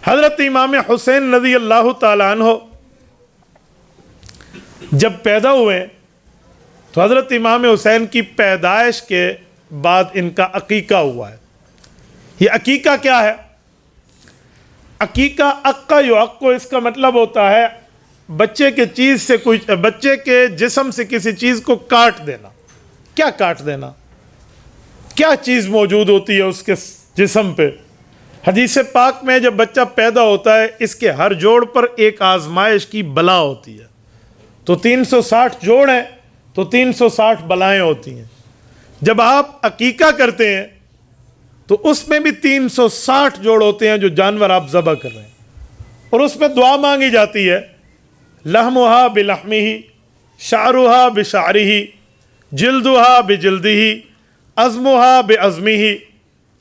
حضرت امام حسین رضی اللہ تعالیٰ عنہ جب پیدا ہوئے تو حضرت امام حسین کی پیدائش کے بعد ان کا عقیقہ ہوا ہے۔ یہ عقیقہ کیا ہے؟ عقیقہ عقہ یعقو، اس کا مطلب ہوتا ہے بچے کے جسم سے کسی چیز کو کاٹ دینا۔ کیا کاٹ دینا؟ کیا چیز موجود ہوتی ہے اس کے جسم پہ؟ حدیث پاک میں جب بچہ پیدا ہوتا ہے اس کے ہر جوڑ پر ایک آزمائش کی بلا ہوتی ہے۔ تو 360 جوڑ ہیں تو 360 بلائیں ہوتی ہیں۔ جب آپ عقیقہ کرتے ہیں تو اس میں بھی 360 جوڑ ہوتے ہیں جو جانور آپ ذبح کر رہے ہیں، اور اس میں دعا مانگی جاتی ہے، لحمھا بلحمہ، شعرھا بشعرہ، جلدھا بجلدہ، عظمھا بعظمہ،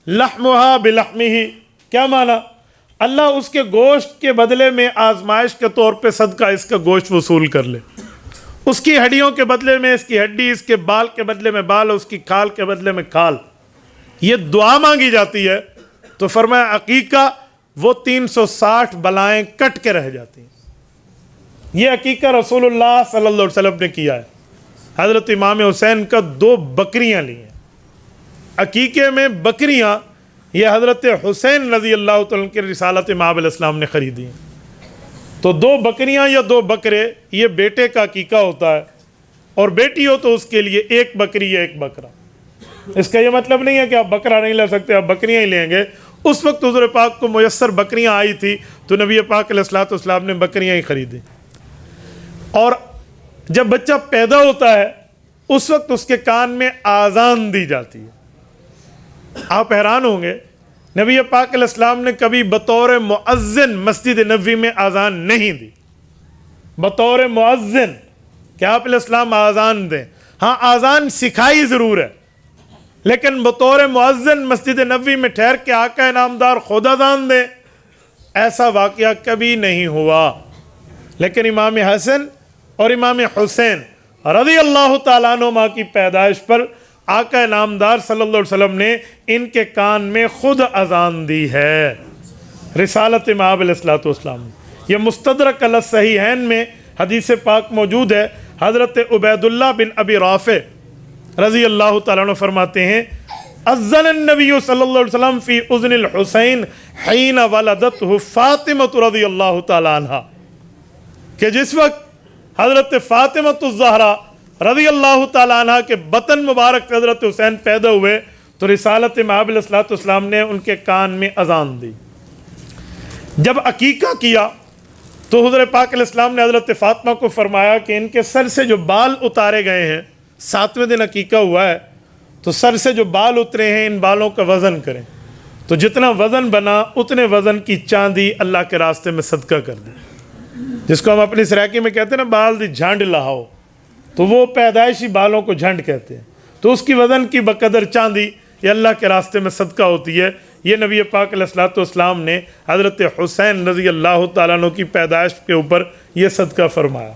لحمھا بلحمہ۔ کیا معنی؟ اللہ اس کے گوشت کے بدلے میں آزمائش کے طور پہ صدقہ اس کا گوشت وصول کر لے، اس کی ہڈیوں کے بدلے میں اس کی ہڈی، اس کے بال کے بدلے میں بال، اس کی کھال کے بدلے میں کھال۔ یہ دعا مانگی جاتی ہے تو فرمایا عقیقہ وہ 360 بلائیں کٹ کے رہ جاتی ہیں۔ یہ عقیقہ رسول اللہ صلی اللہ علیہ وسلم نے کیا ہے۔ حضرت امام حسین کا 2 بکریاں لی ہیں عقیقے میں۔ بکریاں یہ حضرت حسین رضی اللہ تعالیٰ کے رسالت مآب علیہ السلام نے خریدی ہیں۔ تو 2 بکریاں یا 2 بکرے، یہ بیٹے کا عقیقہ ہوتا ہے، اور بیٹی ہو تو اس کے لیے 1 بکری یا 1 بکرا۔ اس کا یہ مطلب نہیں ہے کہ آپ بکرا نہیں لے سکتے، آپ بکریاں ہی لیں گے۔ اس وقت حضور پاک کو میسر بکریاں آئی تھی تو نبی پاک علیہ الصلوۃ والسلام نے بکریاں ہی خریدی۔ اور جب بچہ پیدا ہوتا ہے اس وقت اس کے کان میں آذان دی جاتی ہے۔ آپ حیران ہوں گے، نبی پاک علیہ السلام نے کبھی بطور مؤذن مسجد نبوی میں آذان نہیں دی۔ بطور مؤذن کہ آپ علیہ السلام آذان دیں، ہاں آذان سکھائی ضرور ہے، لیکن بطور مؤذن مسجد نبوی میں ٹھہر کے آقا انعامدار خود اذان دیں، ایسا واقعہ کبھی نہیں ہوا۔ لیکن امام حسن اور امام حسین رضی اللہ تعالیٰ عنہما کی پیدائش پر آقا انعامدار صلی اللہ علیہ وسلم نے ان کے کان میں خود اذان دی ہے، رسالت مآب علیہ الصلوۃ والسلام۔ یہ مستدرک علی الصحیحین میں حدیث پاک موجود ہے۔ حضرت عبید اللہ بن ابی رافع رضی اللہ تعالیٰ عنہ فرماتے ہیں، اذن النبی صلی اللہ علیہ وسلم فی اذن الحسین حین ولدتہ فاطمہ رضی اللہ تعالیٰ عنہ، کہ جس وقت حضرت فاطمہ الزہرا رضی اللہ تعالیٰ عنہ کے بطن مبارک حضرت حسین پیدا ہوئے تو رسالت مآب علیہ الصلوۃ والسلام نے ان کے کان میں اذان دی۔ جب عقیقہ کیا تو حضور پاک علیہ السلام نے حضرت فاطمہ کو فرمایا کہ ان کے سر سے جو بال اتارے گئے ہیں، 7ویں دن عقیقہ ہوا ہے تو سر سے جو بال اترے ہیں ان بالوں کا وزن کریں، تو جتنا وزن بنا اتنے وزن کی چاندی اللہ کے راستے میں صدقہ کر دیں، جس کو ہم اپنی سرائکی میں کہتے ہیں نا بال دی جھانڈ لہاؤ، تو وہ پیدائشی بالوں کو جھنڈ کہتے ہیں، تو اس کی وزن کی بقدر چاندی یہ اللہ کے راستے میں صدقہ ہوتی ہے۔ یہ نبی پاک علیہ الصلوۃ والسلام نے حضرت حسین رضی اللہ تعالیٰ عنہ کی پیدائش کے اوپر یہ صدقہ فرمایا۔